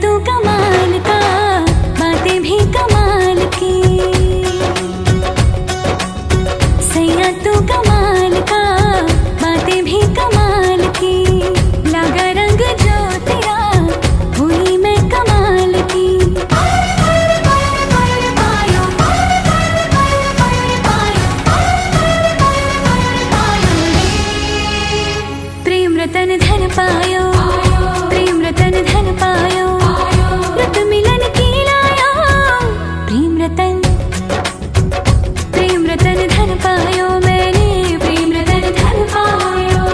तू कमाल का, बातें भी कमाल की। सैया तू कमाल का, बातें भी कमाल की। लगा रंग जो तेरा, हुई मैं कमाल की। प्रेम रतन धन पायो, प्रेम रतन धन पायो। रत मिलन की लायो, प्रेम रतन धन पायो। मैंने प्रेम रतन धन पायो।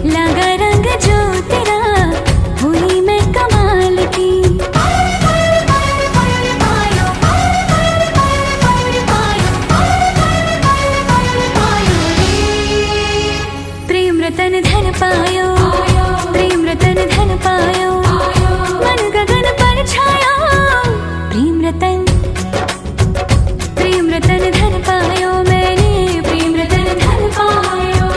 लगा रंग जो तेरा, हुई मैं कमाल की। प्रेम रतन धन पायो, प्रेम रतन धन पायो। मन गगन पर छाया, प्रेम रतन धन पायो। मैंने प्रेम रतन धन पायो।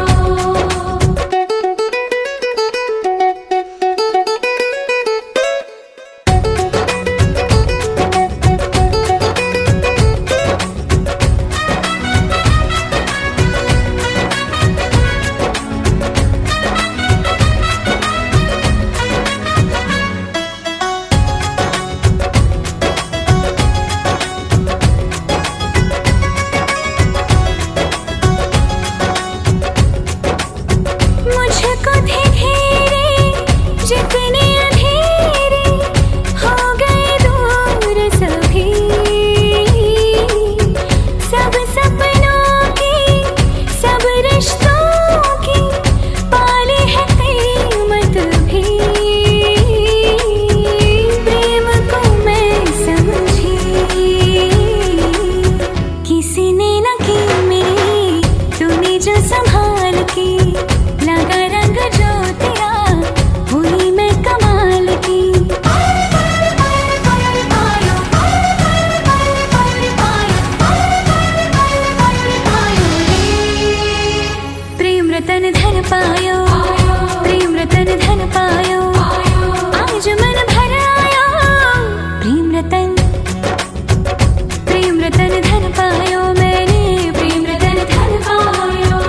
जितने अंधेरे हो गए दूर सभी, सब सपनों की, सब रिश्तों की पाली है कीमत भी। प्रेम को मैं समझी, किसी ने न की मेरी, तूने जो संभाल की। लगा रंग जो तेरा, हुई मैं कमाल की। प्रेम रतन धन पायो, प्रेम रतन धन पायो। आज मन भर आया, प्रेम रतन धन पायो। मैंने प्रेम रतन धन पायो।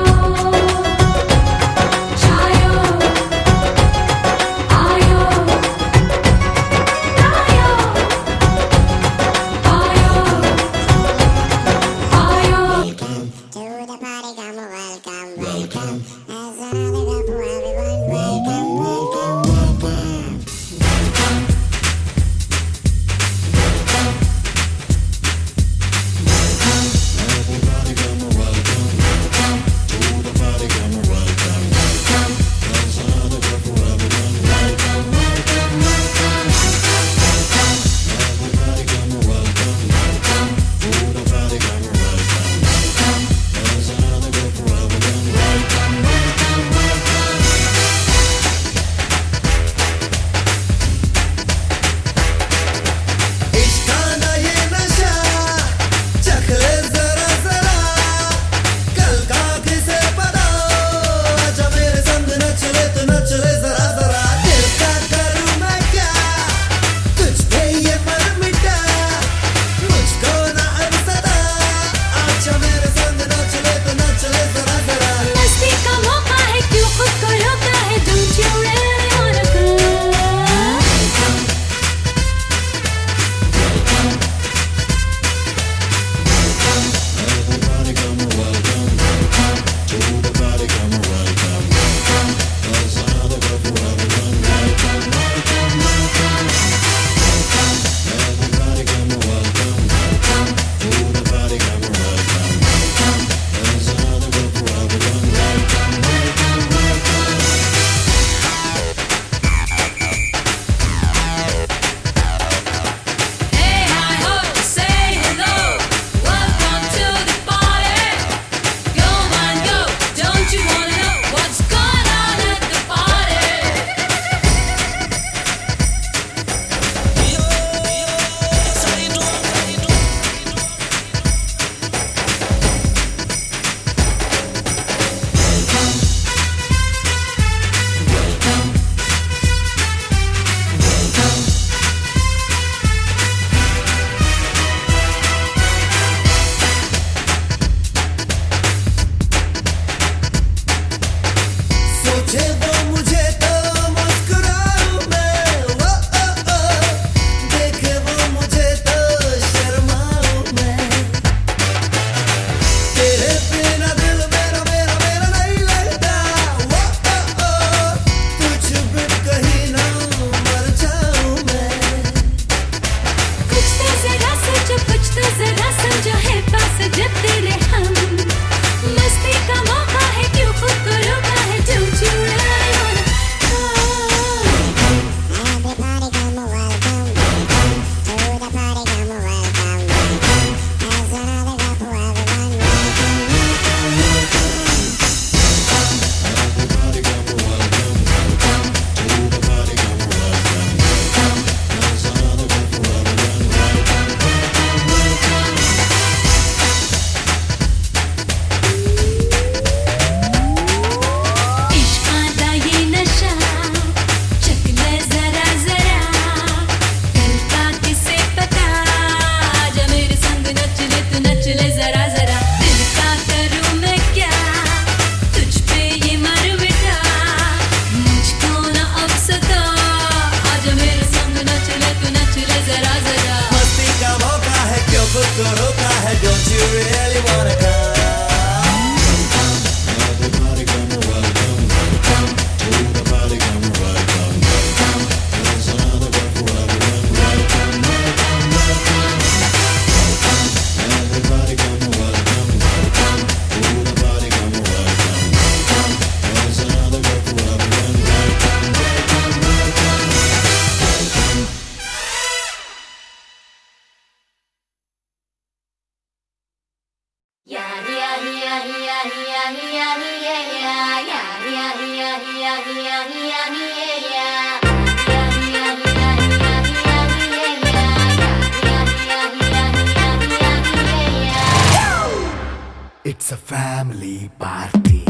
It's a family party.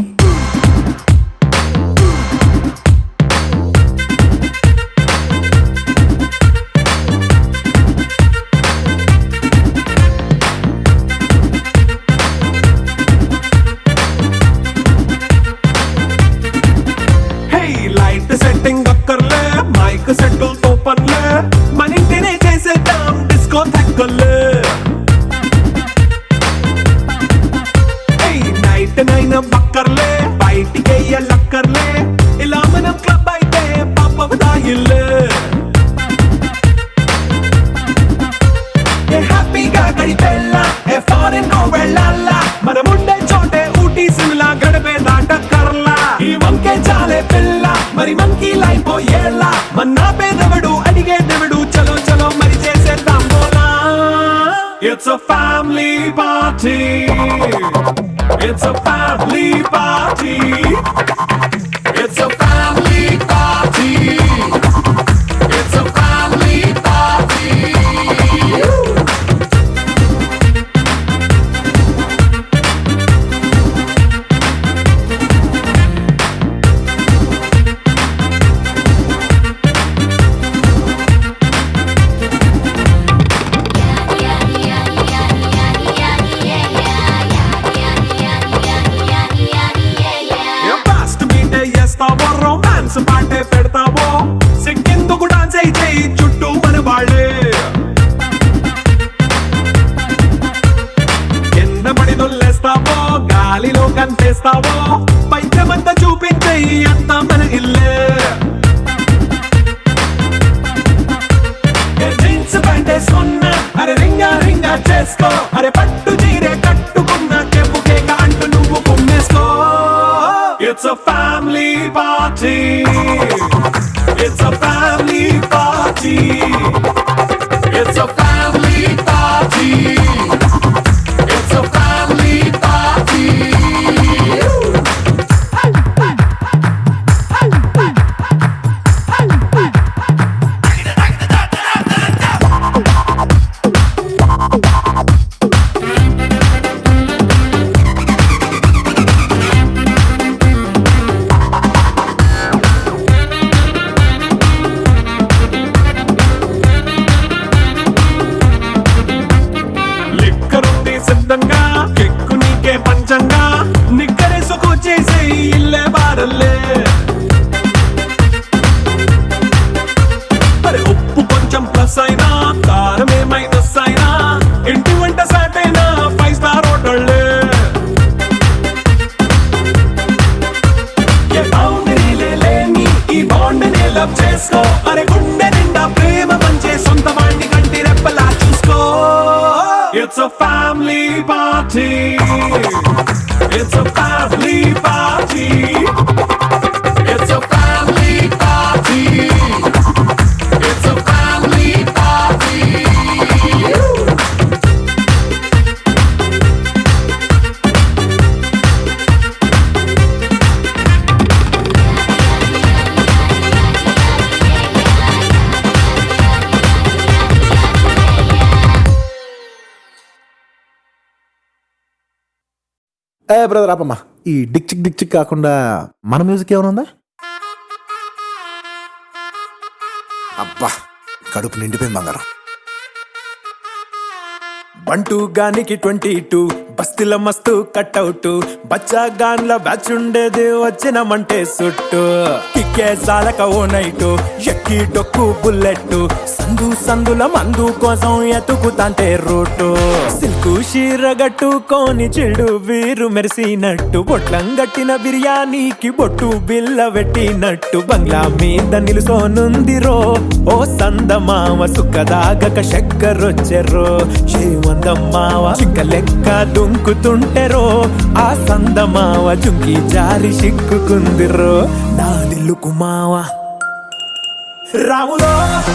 Hey, light setting akkర్లే మైక్ సెట్టుల్ తో పన్లే మనింటినే చేసేద్దాం డిస్కో థక్కర్లే నైన బక్కర్లే బయటికెయ్యలక్కర్లే ఇలా మనం క్లబ్ అయితే పాపదాయిల్లే ఏ హ్యాపీగా గడిపెళ్ళా ఏ ఫారెన్ కో వెళ్ళాలా మనముండే చోటే ఊటీ సిమ్లా గడిపే దాటక్కర్లా ఈ వంకే చాలే పిల్ల మరి మంకీ లైఫ్ ఏళ్ళ మన్నా పేదవడు అడిగేదెవడు చలో చలో మరి చేసేద్దాం బోలా It's a family party. It's a family party. It's a family party. It's a family party. Romance పాటే పెడతావో సిక్కిందుకు డాన్స్ అయి చేయి చుట్టూ మన వాళ్ళే కింద పడి దొల్లేస్తావో గాలిలో కంటేస్తావో పైచమంతా చూపించేయి అంతా మన ఇల్లే జీన్స్ ప్యాంటేసుకున్నా అరే రింగా రింగా చేసుకో అరే పట్టు చీరే కట్టుకున్న కెప్పు కేక అంటూ నువ్వు కుమ్మేసుకో It's a family party. It's a family party. It's a family party. It's a family party. సిద్ధంగా కెక్కు నీకే పంచంగా నిక్కరేసుకు చేసే ఇల్లే బారల్లే డెవలప్ చేసుకో అరే గుండె నిండా ప్రేమ పంచే సొంత వాణ్ణి కంటి రెప్పలా చూసుకో it's a family party it's a family party it's a family party it's a family party brother ఆపమ్మా. ఈ డిక్ చిక్ కాకుండా మన మ్యూజిక్ ఏమైనా ఉందా? అబ్బా కడుపు నిండిపోయింది బంగారం. బంటూ గానికి 22 బస్తిల మస్తు కట్అవుట్ బచ్చా గాన్ల బ్యాచ్ ఉండేది వచ్చినమంటే సుట్టు కిక్కే సాలక ఓ నైటు ఎక్కి డొక్కు బుల్లెట్ సందుల మందు కోసం ఎతుకుతాంటే రూటు సిల్కు షీర గట్టుకోని చెడు వీరు మెరిసినట్టు బొట్లం గట్టిన బిర్యానీకి బొట్టు బిల్ల పెట్టినట్టు బంగ్లా మీద నిలుసోనుందిరో ఓ సందమావ సుఖదాగక చక్కరొచ్చెరో శ్రీమందమ్మావ చిక్క లెక్క దుంకుతుంటెరో ఆ సందమావ చుంకి జారి సిక్కుకుందిరో నా దిల్లుకు మావా రాములో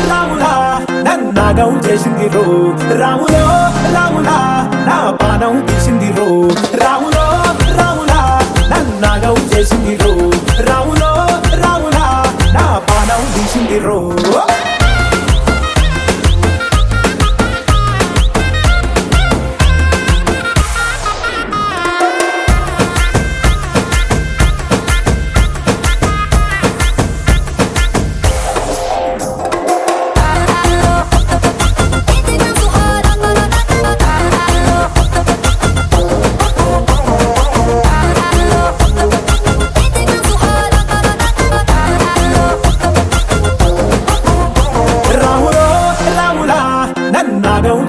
రాములా నన్నాగం చేసింది రో రాములో రాములా నా పానం తీసింది రో రాములో రాములా నన్నాగం చేసింది రో రాములో రాములా నా పానం తీసింది రో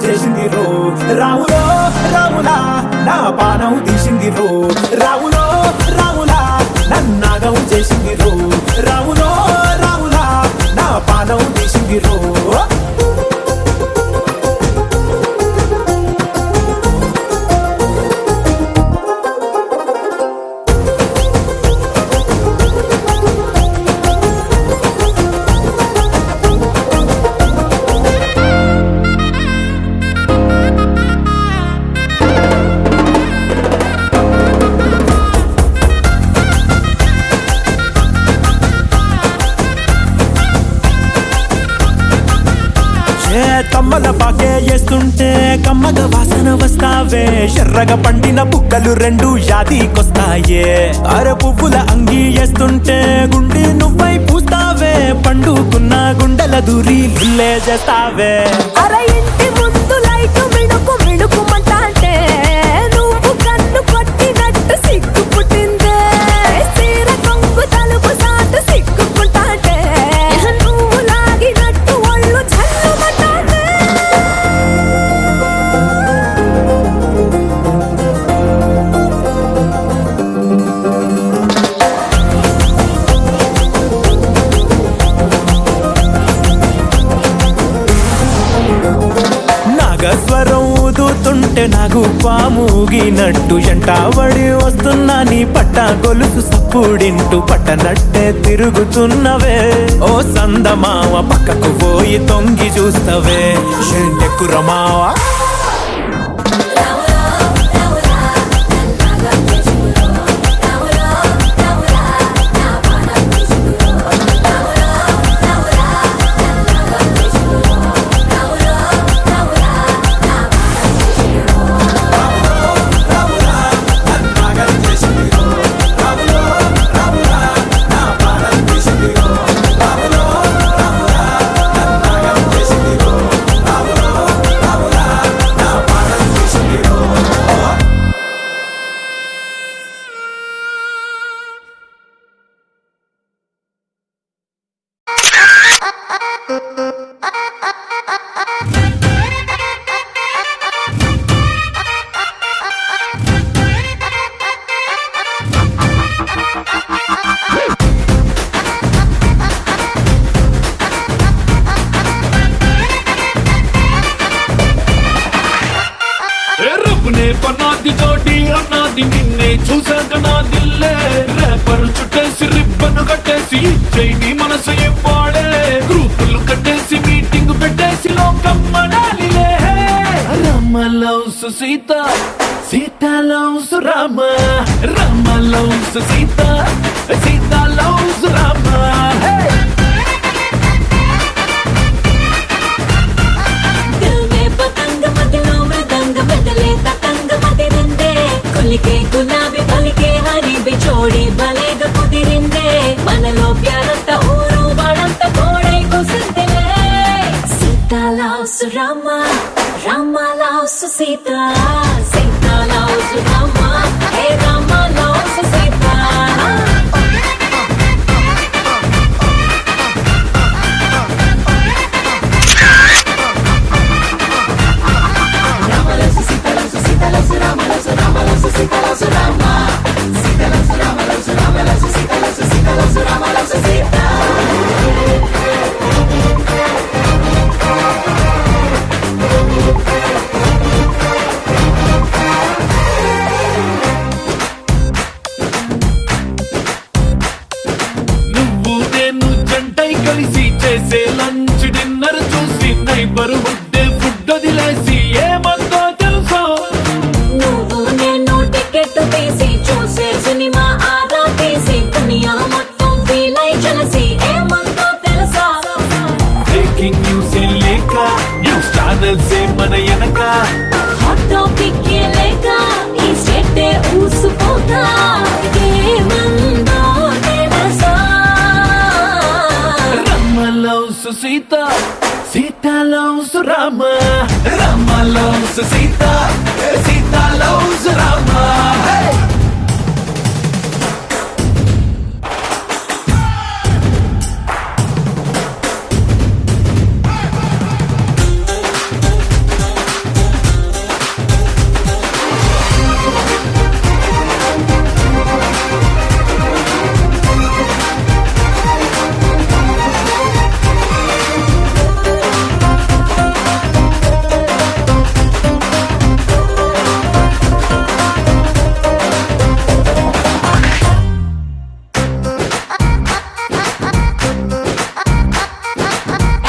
చేసింది రో రాములో రాములా నా పానం తీసింది రో రాములో రాములా నన్నాగం చేసింది రో రాములో రాములా నా పానం తీసింది రో కమ్మల పాకే వేస్తుంటే కమ్మగ వాసన వస్తావే ఎర్రగా పండిన బుక్కలు రెండు యాదికొస్తాయే అర పువ్వుల అంగి వేస్తుంటే గుండి నువ్వై పూస్తావే పండుకున్న గుండెల దూరి లుల్లే చేస్తావే అర ఇంటి ముందు లైట్ మిణుకు మిణుకుమంటే నువ్వు కన్ను కొట్టినట్టు సిగ్గు పుట్టిందే చీర కొంగు తలుపు సాటు సిగ్గుకుంటాంటే నువ్వు లాగినట్టు ఒళ్ళు జల్లుమంటాంటే నాగస్వరం ఊదుతుంటే నాకు పాముగినట్టు ఎంటావడి వస్తున్నా నీ పట్ట గొలుసు సప్పుడింటూ పట్టనట్టే తిరుగుతున్నవే ఓ సందమావ పక్కకు పోయి తొంగి చూస్తవే ఎక్కురమావా చూసాక నా దిల్లే రేపర్ చుట్టేసి రిబ్బన్ కట్టేసి చైని మనసు ఇవ్వాడే గ్రూపులు కట్టేసి మీటింగ్ పెట్టేసి లోకం మనాలిలే Rama loves Sita Sita loves Rama Rama loves Sita Sita loves Rama दिल में पतंग मदिलों में दंग बदले ततंग मदिरिंदे कुलिके गुलाबी पलिके हरी बिछोड़ी भलेग कुदिरिंदे मनलो प्यारंत ऊरू बड़ंत कोड़े कुसिंदिले Sita loves Rama Rama loves Sita Sita loves Rama हे राम लव्स सीता నువ్వు నేను జంటై కలిసి చేసే లంచ్ డిన్నర్ చూసి నైబర్ హుడ్డే ఫుడ్ వదిలేసి ఏమందో తెలుసా నువ్వు నేను టికెట్ తీసి చూసే సినిమా ఆదా తీసి దునియా మొత్తం ఫీల్ అయి చలసి ఏమందో తెలుసా బ్రేకింగ్ న్యూస్ లేక న్యూస్ ఛానల్స్ మన వెనక హాట్ టాపిక్ లేక ఈ స్టేట్ ఊసిపోతా ఏమందో తెలుసా Rama loves Sita Sita loves Rama Rama loves Sita Sita loves Rama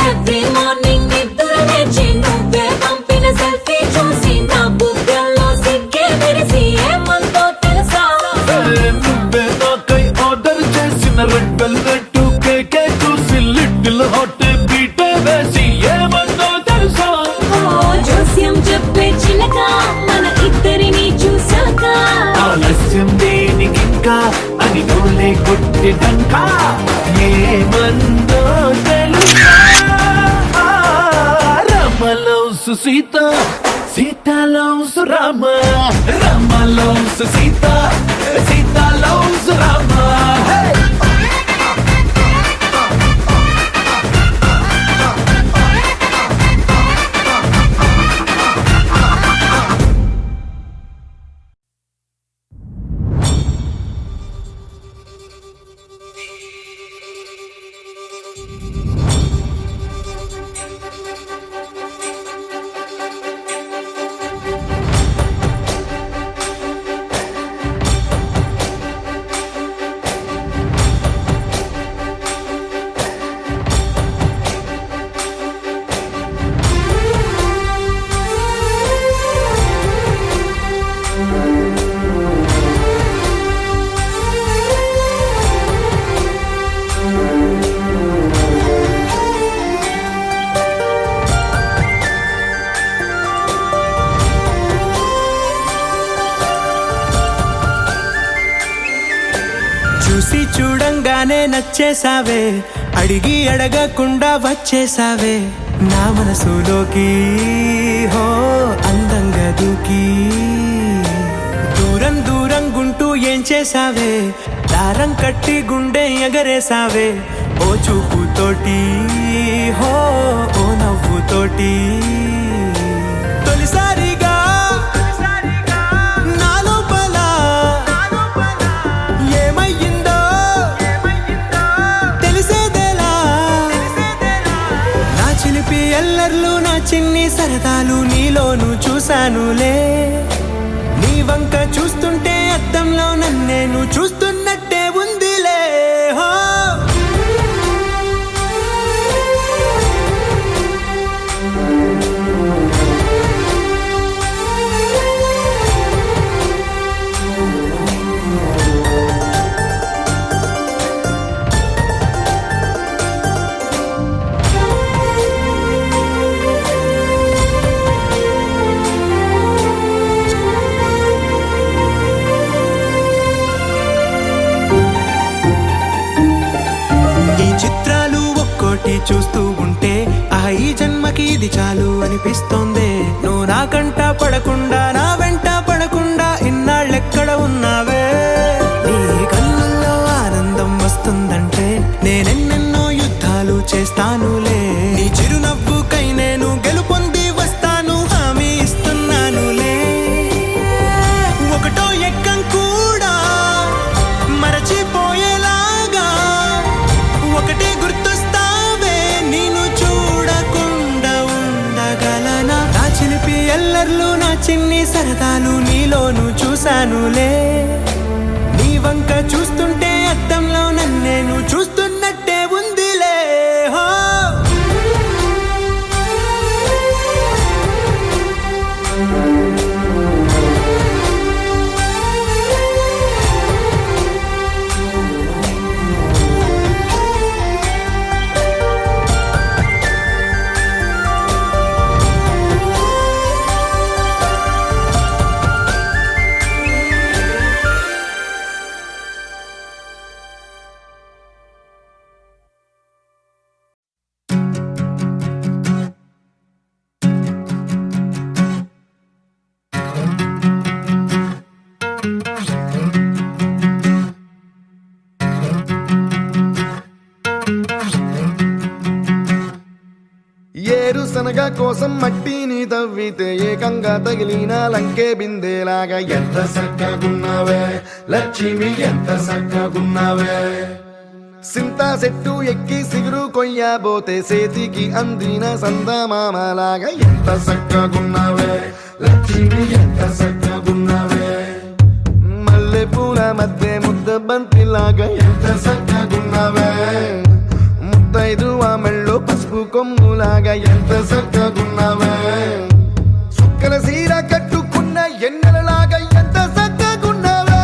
every morning నిద్ర లేచి నువ్వే పంపిన సెల్ఫీ చూసి నా బుగ్గల్లో సిగ్గే మెరిసి ఏమందో తెలుసా నువ్వే నాకై ఆర్డర్ చేసిన రెడ్ వెల్వెట్ కేకే చూసి లిటిల్ హాట్ బీటే వేసి ఏమందో తెలుసా ఓ జోస్యం చెప్పే చిలక మన ఇద్దరిని చూసాక ఆలస్యం దేనికింకా అని నోలే కొట్టిదంకా ఏమందో తెలుసా Rama loves Sita Sita loves Rama Rama loves Sita Sita loves Rama చూసి చూడంగానే నచ్చేసావే అడిగి అడగకుండా వచ్చేసావే నా మనసులోకి హో అందంగా దూకి దూరం దూరం గుంటూ ఏం చేసావే దారం కట్టి గుండె ఎగరేసావే ఓ చూపుతోటి హో ఓ నవ్వుతోటి తొలిసారిగా నా లోపల ఏమయ్యిందో తెలిసేదేలా నా చిలిపి ఎల్లర్లు నా చిన్ని సరదాలు నీలోను చూశానులే నీ వంక చూస్తుంటే అద్దంలో నన్నే నువ్వు చూస్తున్నట్టే ఉందిలే హో. చూస్తూ ఉంటే ఈ జన్మకి ఇది చాలు అనిపిస్తోంది. నువ్వు నా కంట పడకుండా నా వెంట పడకుండా ఇన్నాళ్ళెక్కడ ఉన్నావే. నీ కళ్ళల్లో ఆనందం వస్తుందంటే నేనెన్నెన్నో యుద్ధాలు చేస్తానులే. నీ చిరునవ్వుకై నేను గెలుపొంది వస్తాను హామీ ఇస్తున్నానులే. ఒకటో ఎక్కం కూడా మరచిపోయేలాగా ఒకటే గుర్తొస్తావే. నేను చూడకుండా ఉండగలనా. నా చిలిపి ఎల్లర్లు నా చిన్ని సరదాలు నీలోను చూశానులే. నీ వంక చూస్తుంటే అద్దంలో నన్నే నువ్వు చూస్తున్నట్టే ఉందిలే హో. ఏరుశనగ కోసం మట్టిని తవ్వితే ఏకంగా తగిలిన లంకే బిందేలాగా ఎంత సక్కగున్నావే లక్ష్మి ఎంత సక్కగున్నావే. సింతా చెట్టు ఎక్కి సిగురు కొయ్యబోతే చేతికి అందిన సందమామలాగా ఎంత సక్కగున్నావే లక్ష్మి ఎంత సక్కగున్నావే. మల్లె పూల మధ్య ముద్ద బంతిలాగా ఎంత సక్కగున్నావే. ముత్తైదు మెళ్ళో పసుపు కొమ్ములాగా ఎంత సక్కగున్నావే. సుక్కల సీర కట్టుకున్న ఎన్నెలలాగా ఎంత సక్కగున్నావే.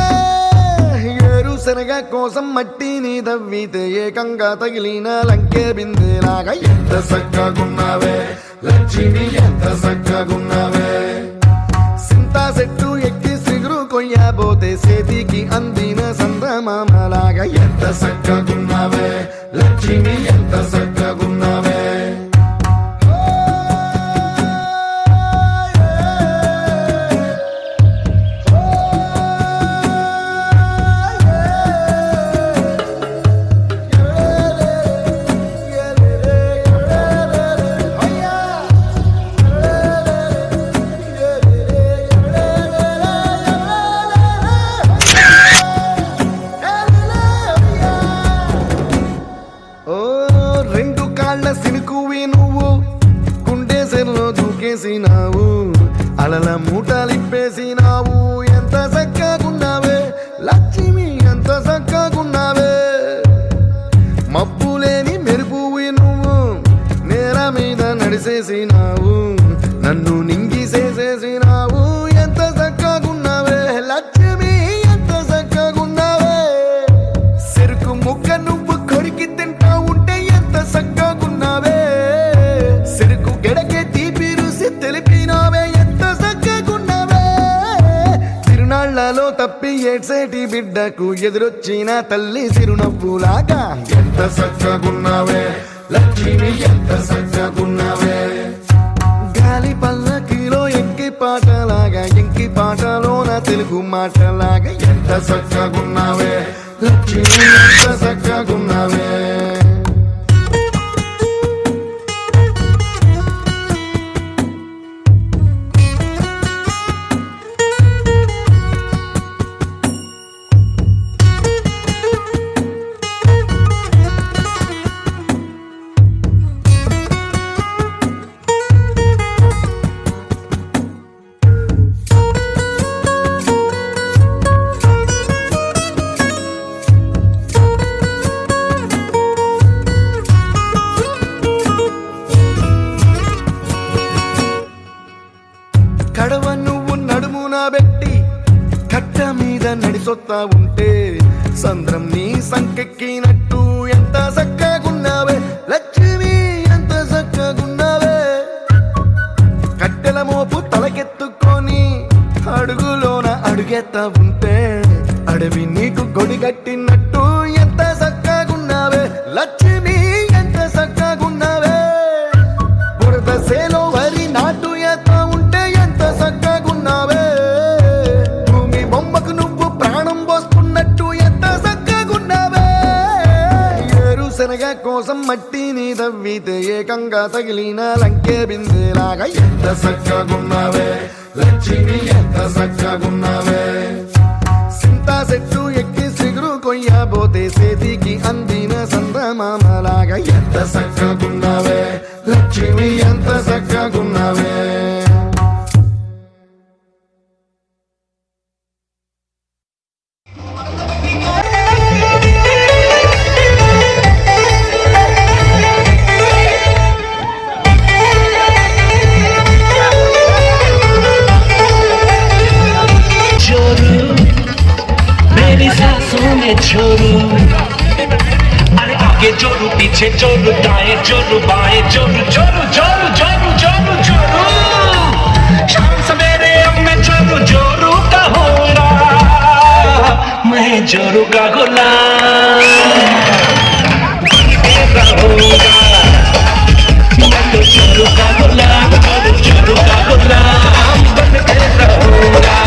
ఏరుశనగ కోసం మట్టిని తవ్వితే ఏకంగా తగిలిన లంకే బిందేలాగా ఎంత సక్కగున్నావే లక్ష్మి ఎంత సక్కగున్నావే. సింతా చెట్టు ఎక్కి సిగురు కొయ్యబోతే చేతికి అందిన సందమామలాగా ఎంత సక్కగున్నావే లక్ష్మి ఎంత సక్కగున్నావే. దూకేసినావు అలల మూటలిప్పేసినావు ఎంత సక్కగున్నావే లక్ష్మి ఎంత సక్కగున్నావే. మబ్బులేని మెరుపువి నువ్వు నేల మీద నడిసేసినావు నన్ను నింగిసేసేసినావు ఎంత సక్కగున్నావే లక్ష్మి ఎంత సక్కగున్నావే. చెరుకు ముక్క నువ్వు కొరికి తింటా ఉంటే ఎంత సక్కగున్నావే. చెరుకు గెడకే తీపి రుసి తెలిపినావే ఎంత సక్కగున్నావే. తిరునాళ్లలో తప్పి ఏడ్సేటి బిడ్డకు ఎదురొచ్చిన తల్లి చిరునవ్వులాగా ఎంత సక్కగున్నావే లక్ష్మి ఎంత సక్కగున్నావే. గాలి పల్లకిలో ఎంకి పాటలాగా ఎంకి పాటలోన తెలుగు మాటలాగా ఎంత సక్కగున్నావే లక్ష్మి ఎంత సక్కగున్నావే. సొత్తా ఉంటే సంద్రం నీ సంకెక్కినట్టు ఎంత చక్కగున్నావే లక్ష్మి, ఎంత చక్కగున్నావే. కట్టెల మోపు తలకెత్తుకొని అడుగులోన అడుగెత్తా ఉంటే అడవి నీకు గొడిగట్టినట్టు ఎంత చక్కగున్నావే లక్ష్మి, ఎంత చక్కగున్నావే. బురద సేలో వరి నాటు ఎత్తా ఉంటే ఎంత చక్కగున్నావే. భూమి బొమ్మకు నువ్వు ప్రాణం పోస్తున్నట్టు ఎంత చక్కగున్నావే. ఏరుశనగ కోసం మట్టిని తవ్వితే ఏకంగా తగిలిన లంకే బిందెలాగా ఎంత చక్కగున్నావే లక్ష్మి, ఎంత చక్కగున్నావే. సింతా చెట్టు ఎక్కి సిగురు కొయ్యబోతే చేతికి అందిన సందమామలాగా ఎంత చక్కగున్నావే లక్ష్మి, ఎంత చక్కగున్నావే. छोरू अरे आगे जोरू पीछे जोरू दाएं जोरू बाएं जोरू जोरू जोरू जोरू जोरू जोरू शाम सवेरे अब मैं जोरू जोरू का होगा, मैं जोरू का गुलाम होगा, मैं तो जोरू का गुलाम, जोरू का गुलाम बन के रहूंगा.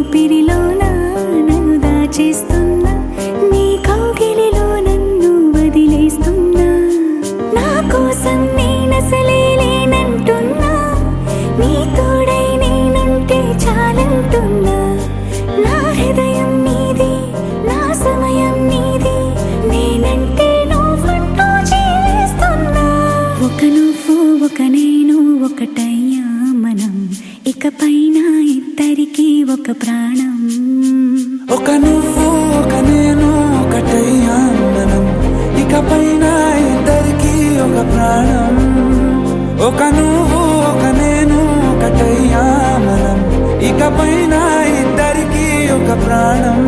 ఊపిరిలోన నన్ను దాచేస్తున్నా, నీ కౌగిలిలో నన్ను వదిలేస్తున్నా. నా కోసం నేనసలే లేనంటున్నా, నీ తోడై నేనుంటే చాలంటున్నా. నా హృదయం నీది, నా సమయం నీది, నేనంటే నువ్వంటూ జీవిస్తున్నా. ఒక నువ్వు ఒక నేను ఒకటయ్యా మనం, ఇకపైన ఇద్దరికి ఒక ప్రాణం. ఒక నువ్వు ఒక నేను ఒకటయ్యా మనం, ఇకపైన ఇద్దరికి ఒక ప్రాణం. ఒక నువ్వు ఒక నేను ఒకటయ్యా మనం, ఇకపైన ఇద్దరికి ఒక ప్రాణం.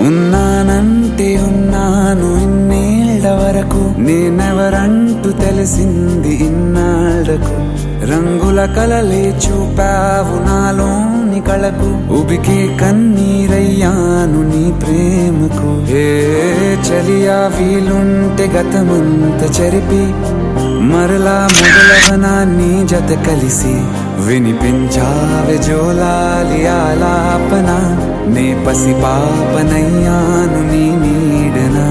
ఉన్నానంటే ఉన్నాను ఇన్నేళ్ల వరకు, నేనెవరంటూ తెలిసింది ఇన్నాళ్లకు. రంగుల కలలే చూపావు నాలోని కళకు, ఉబికే కన్నీరయ్యాను నీ ప్రేమకు. ఏ చలియా వీలుంటే గతమంత చెరిపి, మరలా మొదలవనా నీ జత కలిసి. వినిపించావే జోలాలి ఆలాపన, నే పసి పాపనయ్యాను నీ నీడనా.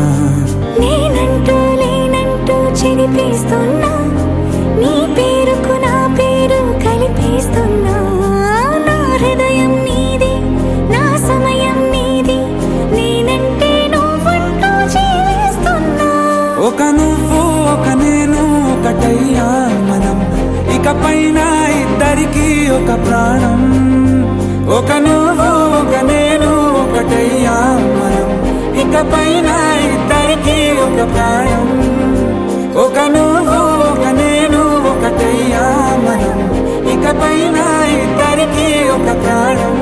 నేనంటూ లేనంటూ చెరిపేస్తున్నా, నీ పేరుకు నా పేరు కలిపేస్తున్నా. నా హృదయం నీది, నా సమయం నీది, నేనంటే నువ్వంటూ జీవిస్తున్నా. ఒక నువ్వు ఒక నేను ఒకటయ్యా మనం, ఇకపైన ఇద్దరికి ఒక ప్రాణం. ఒక నువ్వు ఒక నేను ఒకటయ్యా మనం, ఇకపైన ఇద్దరికి ఒక ప్రాణం. ఒక నువ్వు ఒక నేను ఒకటయ్యా మనం, ఇకపైన ఇద్దరికి ఒక ప్రాణం.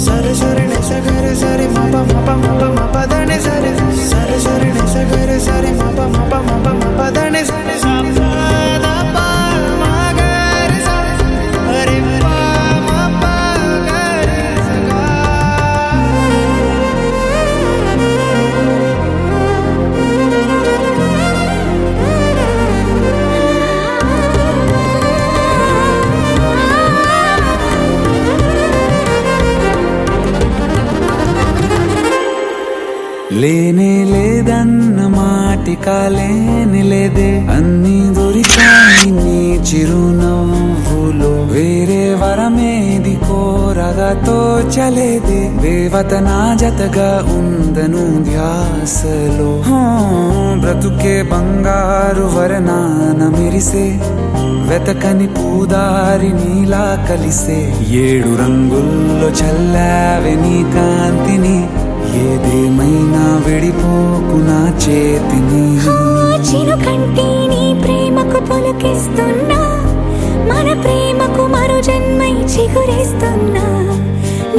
సరే సరే సగరే సరే మప మప మప మపదనే సరే సరే సరే సగరే సరే మప మప మప మపదనే సరే సపద ప మగరే సరే అరే ప మప గరే సగా. లేనే లేదన్న మాటిక లేని లేదే, అన్నీ దొరికాయి నీ చిరునవ్వులో. వేరే వరమేది కోరగా తోచలేదే, దేవత నా జతగా ఉందను ధ్యాసలో. బ్రతుకే బంగారు వరనాన మెరిసే, వెతకని పూదారి నీలా కలిసే. 7 రంగుల్లో చల్లావే నీ కాంతిని, ఏదేమైనా విడిపోకు నా చేతిని. చినుకంటే నీ ప్రేమకు పులకిస్తున్నా, మన ప్రేమకు మరో జన్మై చిగురేస్తున్నా.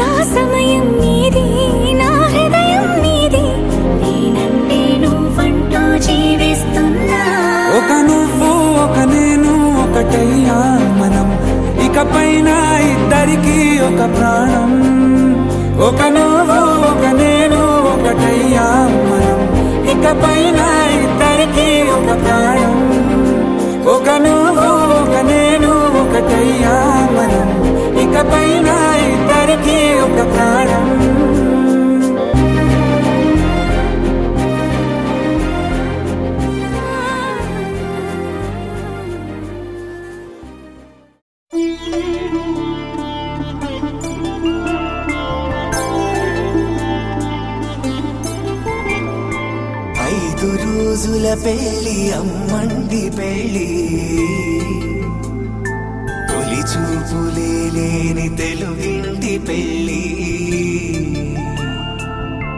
నా సమయం నీది, నా హృదయం నీది, నేనంటే నువ్వంటూ జీవిస్తున్నా. ఒక నువ్వు ఒక నేను ఒకటయ్యా మనం, ఇకపైన ఇద్దరికి ఒక ప్రాణం. ఒక నువ్వు ఒక నేను ఒకటయ్యా మనం, ఇకపైన ఇద్దరికి ఒక ప్రాణం. ఒక నువ్వు ఒక నేను ఒకటయ్యా మనం, ఇకపైన ఇద్దరికి ఒక ప్రాణం. రోజుల పెళ్ళి అమ్మండి పెళ్ళి చూపులే లేని తెలుగింటి పెళ్ళి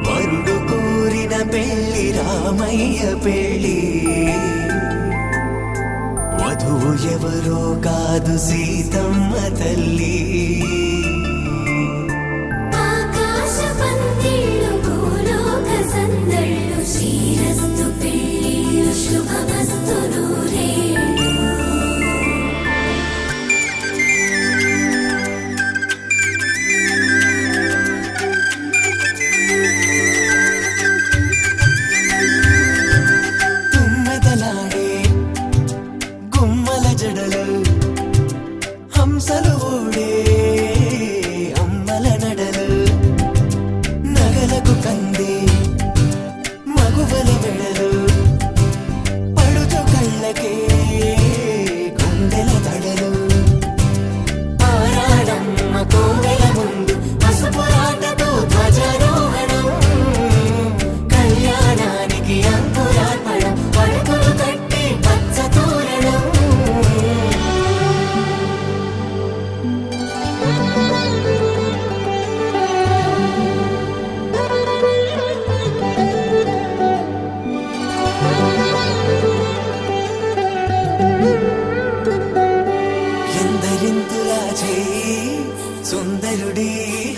వరుడు కోరిన పెళ్ళి రామయ్య పెళ్ళి వధువు ఎవరో కాదు సీతమ్మ తల్లి ఆకాశ పందిళ్ళు భూలోక సందళ్ళు శ్రీరస్తు పెళ్ళిళ్ళు శుభమస్తు నూరేళ్ళు తుమ్మెదలాడే గుమ్మల జడలు హంసలు ఊడే అమ్మల నడలు నగలకు కంది మగువల మెడలు పడుచు కళ్ళకే గుండెల తడలు ఆరాడమ్మ కోవెల ముందు పసుపురాటతో ధ్వజారోహణం కళ్యాణానికి అంకురార్పణం పడకలు కట్టి పచ్చ తోరణం ఎందరింతులా చేయి సుందరుడి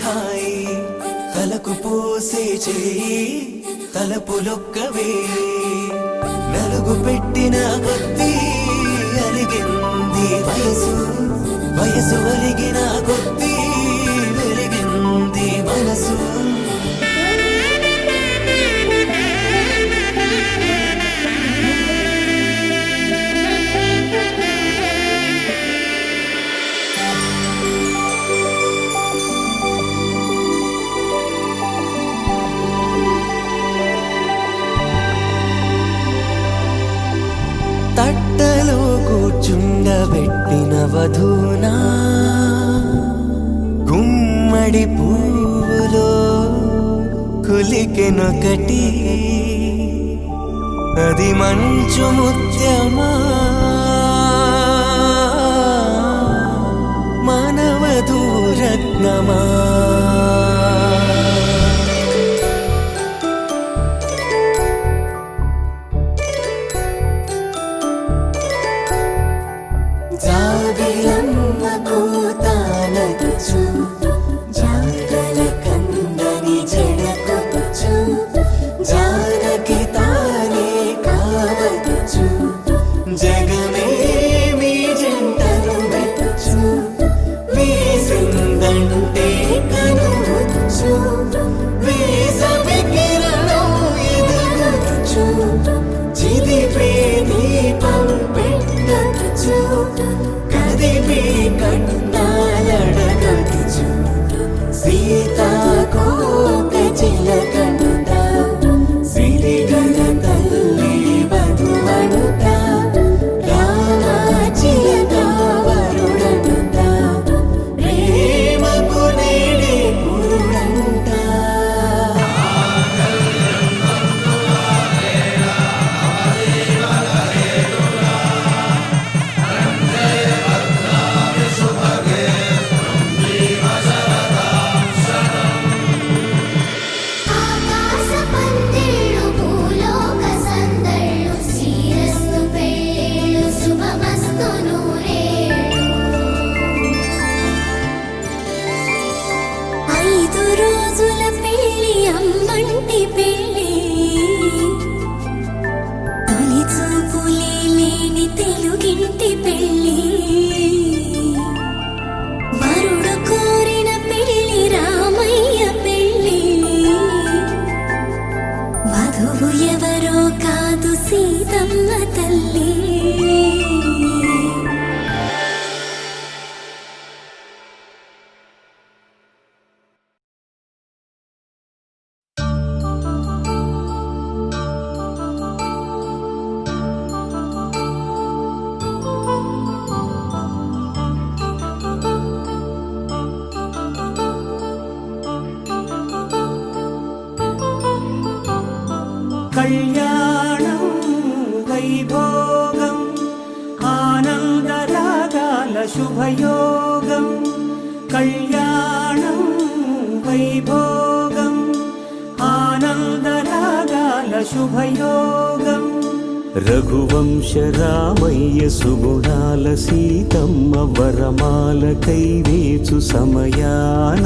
హాయి తలకు పోసే చేయి తలపులొక్కవే నలుగు పెట్టిన కొద్దీ అలిగింది వయసు వయసు ఒలిగిన కొద్దీ వెలిగింది మనసు తట్టలో కూర్చుండబెట్టిన వధూనా గుమ్మడి పువ్వులో కులికెనొకటి అది మంచు ముత్యమా మానవధూరత్నమా జాబిలమ్మ కూతానదుచు జాగల కందని జడకొచ్చు జానకి తానే కావదుచు జగమే మీ జంటను వెతుచు వీసిందంటే కనువచ్చు వీసవి కిరణం ఎదుగుచు చిదిపే దీపం పెట్టచ్చు కదిపే కన్నాలడగచ్చు సీతాకోక చిలకనుట సిరిగల తల్లి వధువనుట రామ చిలక వరుడనుట ప్రేమకు నేడే పురుడంట ఆకాశ పందిళ్ళు భూలోక సందళ్ళు శ్రీరస్తు పెళ్ళిళ్ళు శుభమస్తు నూరేళ్ళు 5 రోజుల పెళ్ళి అమ్మంటి పెళ్ళి తొలి చూపులే లేని తెలుగింటి పెళ్ళి వరుడు కోరిన పెళ్ళి రామయ్య పెళ్ళి వధువు ఎవరో కాదు సీతమ్మ తల్లి కళ్యాణం వైభోగం ఆనందరాగాల శుభయోగం కళ్యాణం వైభోగం ఆనందరాగాల శుభయోగం రఘువంశ రామయ్య సుగుణాల సీతమ్మ వరమాల కైవేచు సమయాన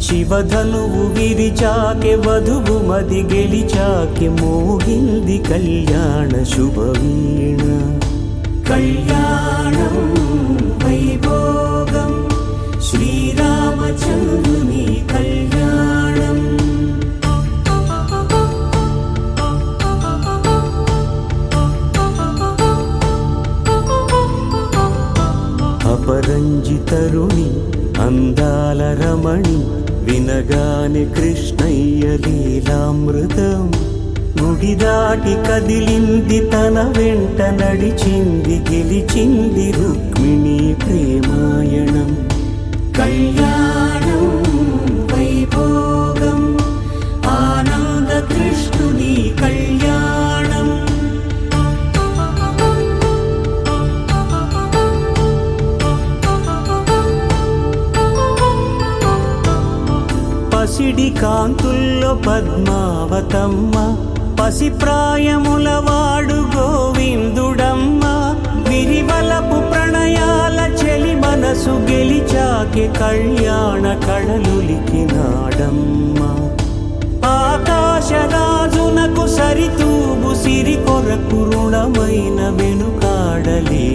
శివధనువు విరిచాకె వధువు మది గెలిచాకె మోగింది కళ్యాణ శుభవీణ కళ్యాణం వైభోగం శ్రీరామచంద్రుని కళ్యాణం అపరంజి తరుణి అందాల రమణి వినగానే కృష్ణయ్య లీలామృతం గుడి దాటి కదిలింది తన వెంట నడిచింది గెలిచింది రుక్మిణి ప్రేమాయణం కళ్యాణం వైభోగం ఆనంద కృష్ణుని కళ్యాణం పసిడి కాంతుల్లో పద్మావతమ్మ పసిప్రాయముల వాడు గోవిందుడమ్మ విరివలపు ప్రణయాల చెలి మనసు గెలిచాకె కళ్యాణ కళలులికినాడమ్మ ఆకాశరాజునకు సరితూబు సిరి కొరకు రుణమైన వెనుకాడలేదమ్మ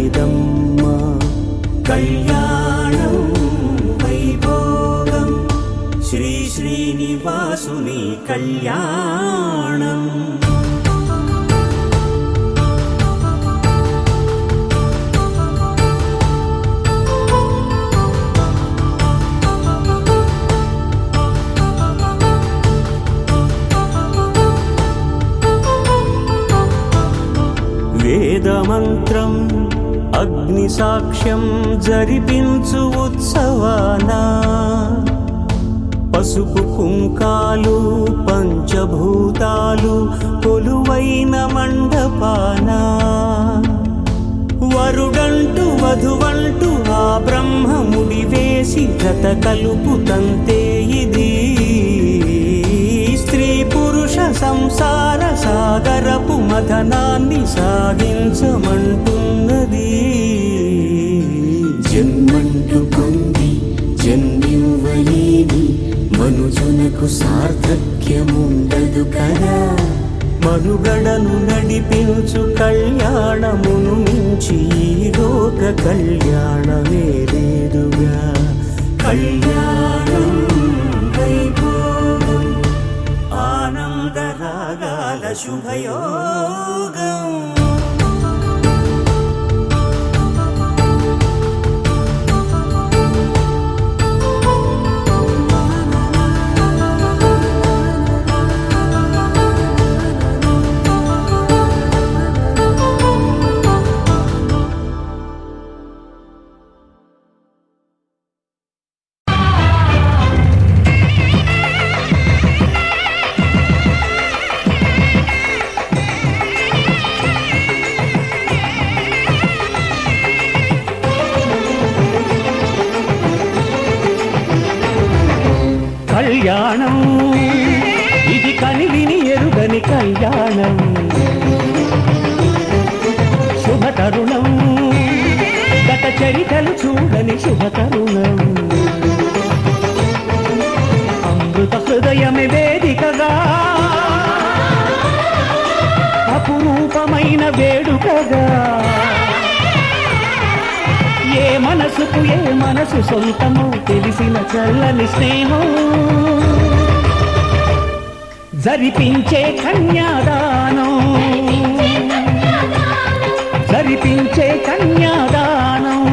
కళ్యాణం వైభోగం శ్రీ శ్రీనివాసుని కళ్యాణం వేదమంత్రం అగ్ని సాక్ష్యం జరిపించు ఉత్సవానా పసుపు కుంకాలు పంచభూతాలు కొలువైన మండపాన వరుడంటూ వధువంటూ ఆ బ్రహ్మముడి వేసి జత కలుపుతంతే ఇది స్త్రీ పురుష సంసార సాగరపు మథనాన్ని సాగించమంటున్నది జన్మంటూ పొంది జన్మివ్వలేని మనుజునకు సార్థక్యముండదు కదా మనుగడను నడిపించు కళ్యాణమును మించి ఈ లోక కళ్యాణమే లేదుగా కళ్యాణం వైభోగం ఆనందరాగాల శుభయోగం కళ్యాణం ఇది కనివిని ఎరుగని కళ్యాణం శుభతరుణం గత చరితలు చూడని శుభతరుణం అమృత హృదయమే వేదికగా అపురూపమైన వేడుకగా ఏ మనసుకు ఏ మనసు సొంతమో తెలిసిన చల్లని స్నేహం జరిపించే కన్యాదానం జరిపించే కన్యాదానం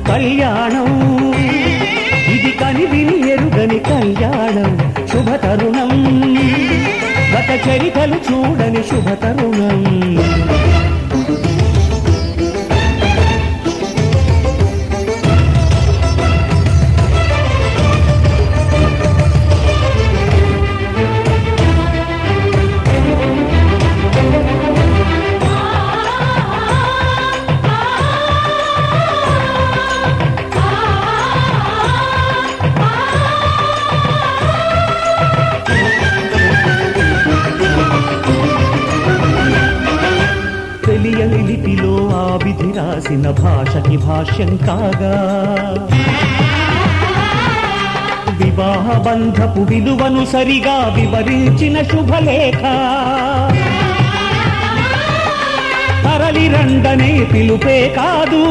కళ్యాణం ఇది కనివిని ఎరుగని కళ్యాణం శుభతరుణం గత చరితలు చూడని శుభతరుణం రాసిన భాషకి భాష్యం కాగా వివాహ బంధపు విలువను సరిగా వివరించిన శుభలేఖ తరలి రండనే పిలుపే కాదు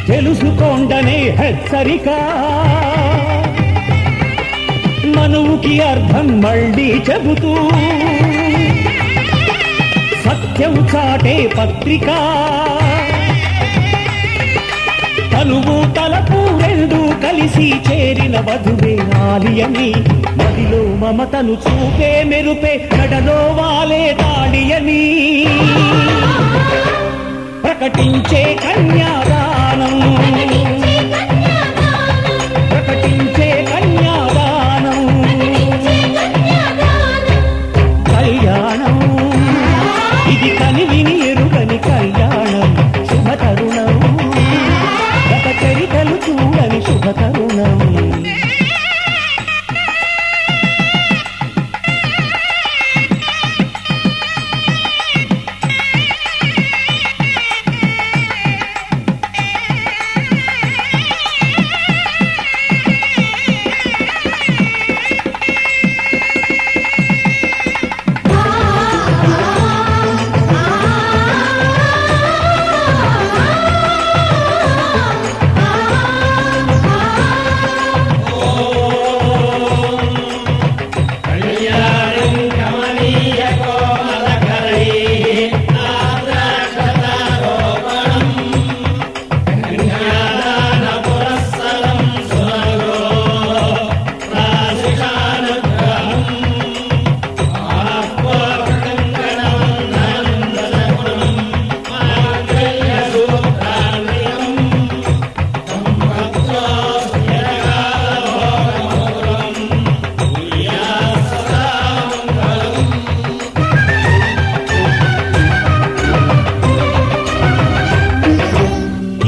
తెలుసుకోండనే హెచ్చరిక మనువుకి అర్థం మళ్ళీ చెబుతూ సత్యం చాటే పత్రిక తనువు తలపు రెండు కలిసి చేరిన వధువే ఆలియని మదిలో మమతను చూపే మెరుపే నడలో వాలే తాళియని ప్రకటించే కన్యాదానం ప్రకటించే కన్యాదానం కళ్యాణం ఇది కనివిని ఎరుగని కళ్యాణం శుభ తరుణం గత చరితలు చూడని శుభ తరుణం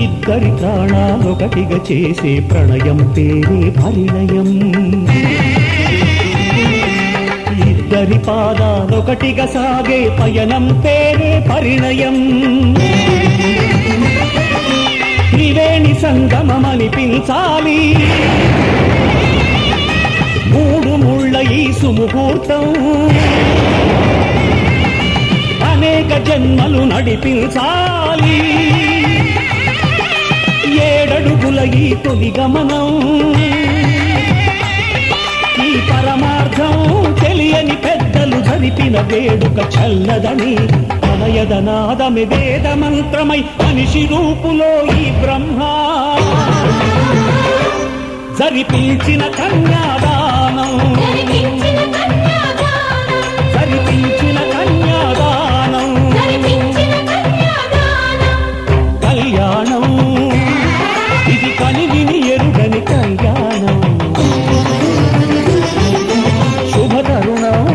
ఇద్దరి ప్రాణాలొకటిగా చేసే ప్రణయం పేరే పరిణయం ఇద్దరి పాదాలొకటిగా సాగే పయనం పేరే పరిణయం త్రివేణి సంగమమనిపించాలి మూడు ముళ్ళ ఈ సుముహూర్తం అనేక జన్మలు నడిపించాలి ఏడడుగుల ఈ తొలి గమనం ఈ పరమార్థం తెలియని పెద్దలు జరిపిన వేడుక చల్లదని అనయదనాదమి వేద మంత్రమై మనిషి రూపులో ఈ బ్రహ్మ జరిపించిన కన్యాదానం జరిపించిన కన్యాదానం కళ్యాణం ఇది కనివిని ఎరుగని కళ్యాణం శుభ తరుణం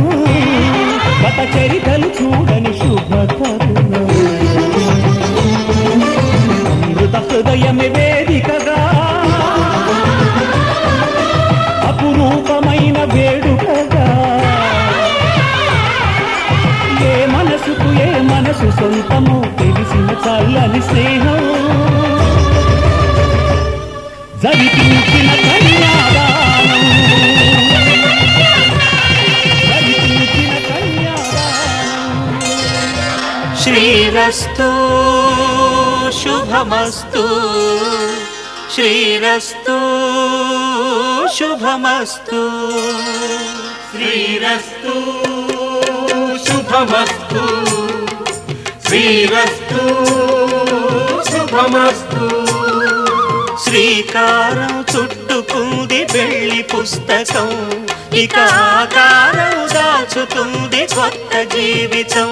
గత చరితలు చూడని శుభ తరుణం అమృత హృదయమే వేదికగా అపురూపమైన వేడుకగా ఏ మనసుకు ఏ మనసు సొంతమో తెలిసిన చల్లని స్నేహం జరిపించిన కన్యాదానం జరిపించిన కన్యాదానం శ్రీరస్తు శుభమస్తు శ్రీరస్తు శుభమస్తు శ్రీరస్తు శుభమస్తు శ్రీరస్తు శుభమస్తు శ్రీకారం చుట్టుకుంది వెళ్లి పుస్తకం ఇక ఆకారం దాచుతుంది కొత్త జీవితం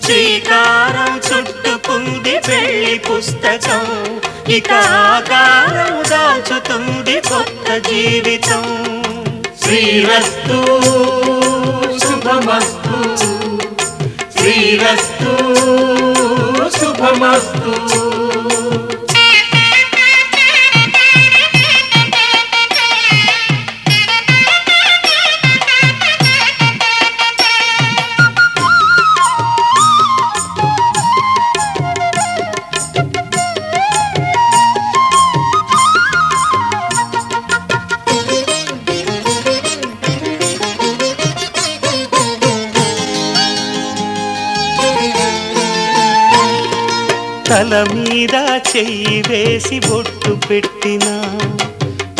శ్రీకారం చుట్టుకుంది వెళ్లి పుస్తకం ఇక ఆకారం దాచుతుంది కొత్త జీవితం శ్రీరస్తు శుభమస్తు శ్రీరస్తు శుభమస్తు తల మీద చెయ్యి వేసి బొట్టు పెట్టినా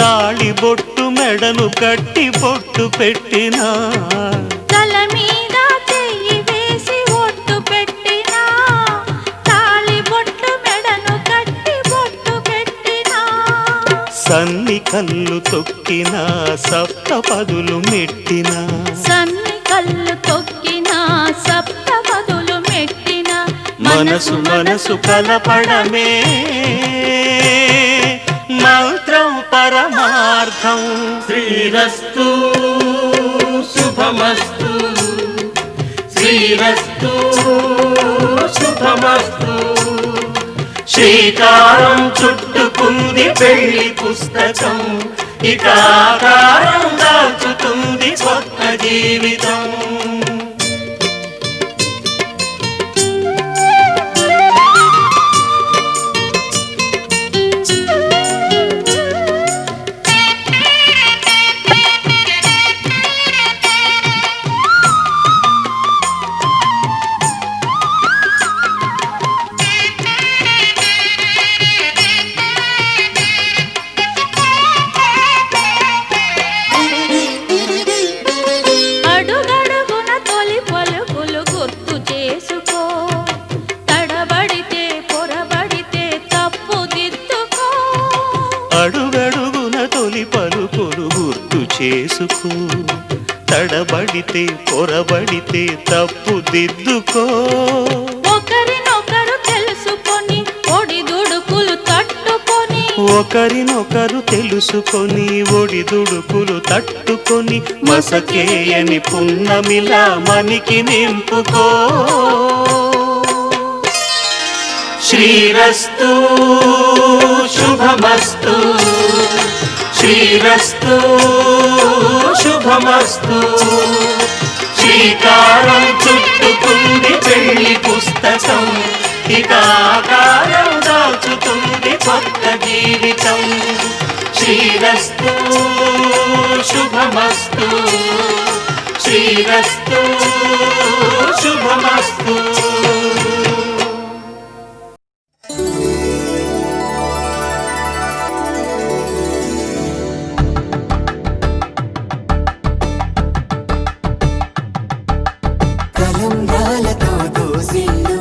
తాళి బొట్టు మెడను కట్టి బొట్టు పెట్టినా తల మీద చెయ్యి వేసి ఒట్టు పెట్టినా తాళి బొట్టు మెడను కట్టి బొట్టు పెట్టినా సన్ని కళ్ళు తొక్కినా సప్తపదులు మెట్టినా సన్ని కళ్ళు తొక్కినా సప్తపదులు మెట్టినా మనసు మనసు కలపడమే మంత్రం పరమార్థం శ్రీరస్తు శుభమస్తు శ్రీరస్తు శుభమస్తు శ్రీకారం చుట్టుకుంది పెళ్లి పుస్తకం ఇక ఆకారం దాచుతుంది కొత్త జీవితం అడుగడుగున తొలి పలుకులు గుర్తు చేసుకో తడబడితే పొరబడితే తప్పు దిద్దుకో అడుగడుగున తొలి పలుకులు గుర్తు చేసుకో తడబడితే పొరబడితే తప్పు దిద్దుకో ఒకరినొకరు తెలుసుకొని ఒడిదుడుకులు తట్టుకొని ఒకరినొకరు తెలుసుకొని ఒడిదుడుకులు తట్టుకొని మసకేయని పున్నమిలా మనికి నింపుకో శ్రీరస్తు శుభమస్తు శ్రీరస్తు శుభమస్తు శ్రీకారం చుట్టుకుంది పెళ్లి పుస్తకం ఇక ఆకారం దాచుతుంది కొత్త జీవితం శ్రీరస్తు శుభమస్తు శ్రీరస్తు శుభమస్తు తలంబ్రాలతో దోసిల్లు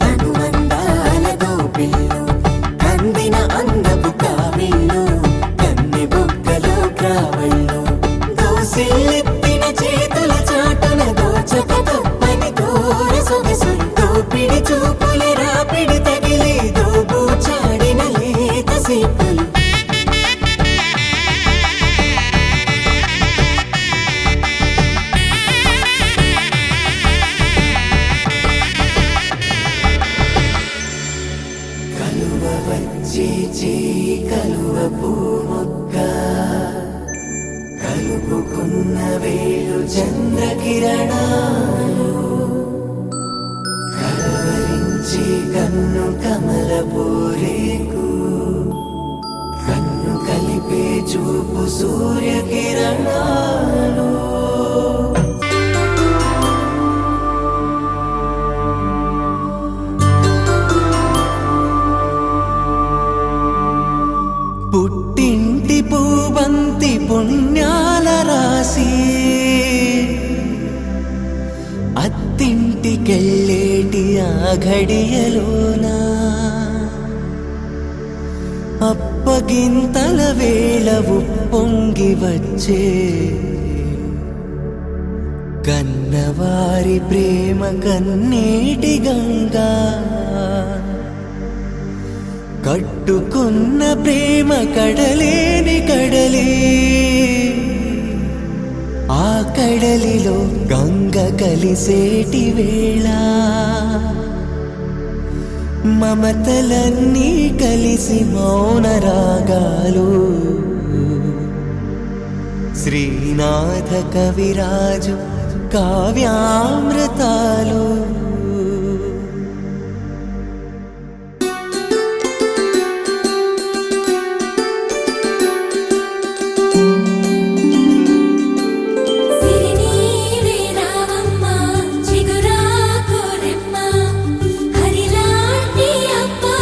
తనువందాలతో పిల్లు కందిన అందపు కావిళ్ళు కన్నె బొక్కలో క్రావళ్ళు దోసిల్లెత్తిన చేతుల చాటున దోచక తప్పని దూర సొగసులు దోపిడి చూపుల రాపిడి తగిలి దోబూచాడిన లేత సీపులు కలువ పూమొక్క కలుపుకున్న వేలు చంద్రకిరణాలు కలవరించి కన్ను కమల పూరేకు కన్ను కలిపే చూపు సూర్యకిరణాలు పుట్టింటి పూబంతి పుణ్యాల రాసి అత్తింటికెళ్ళేటి ఆ ఘడియలోనా అప్పగింతల వేళ ఉప్పొంగి వచ్చే కన్నవారి ప్రేమ కన్నీటి గంగా కట్టుకున్న ప్రేమ కడలేని కడలి ఆ కడలిలో గంగ కలిసేటి వేళ మమతలన్నీ కలిసి మౌన రాగాలు శ్రీనాథ కవిరాజు కావ్యామృతాలు చిగురాకు రెమ్మ హరిలాంటి అబ్బా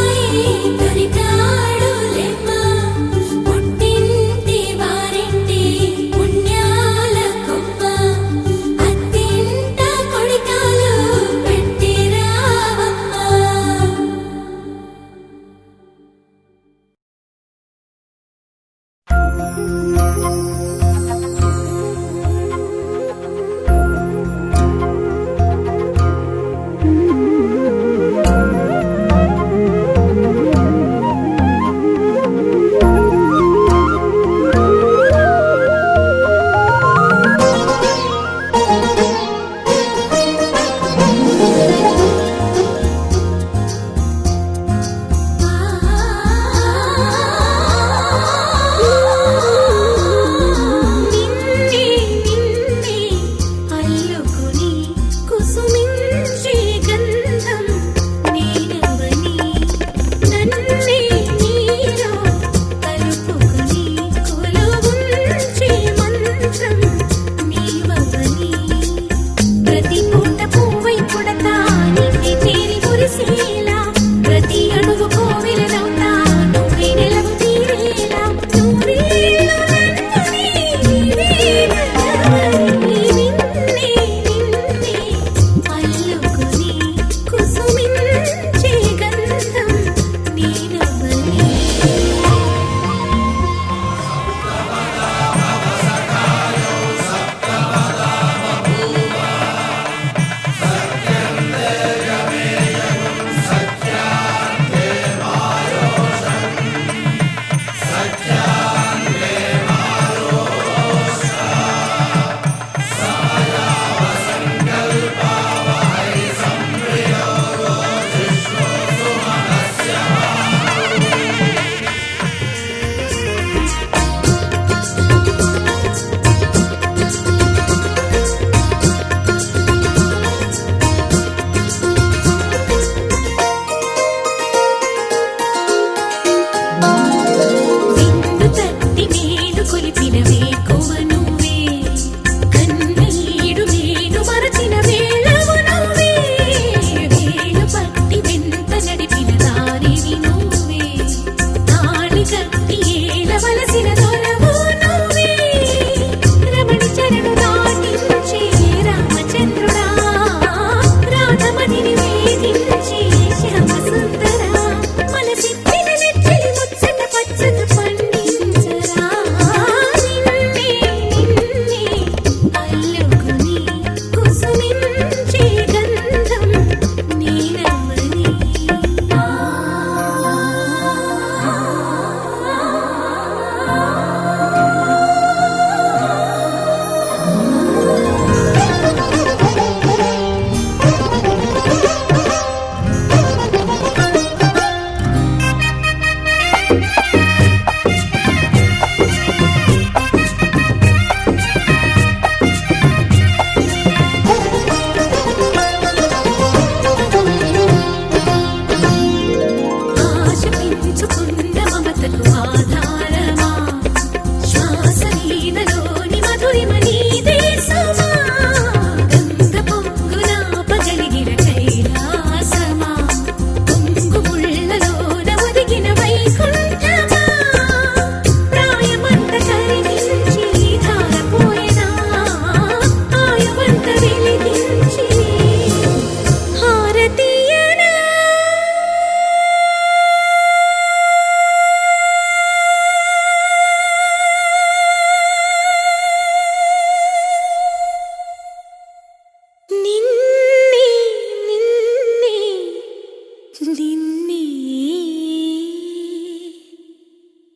నిన్నే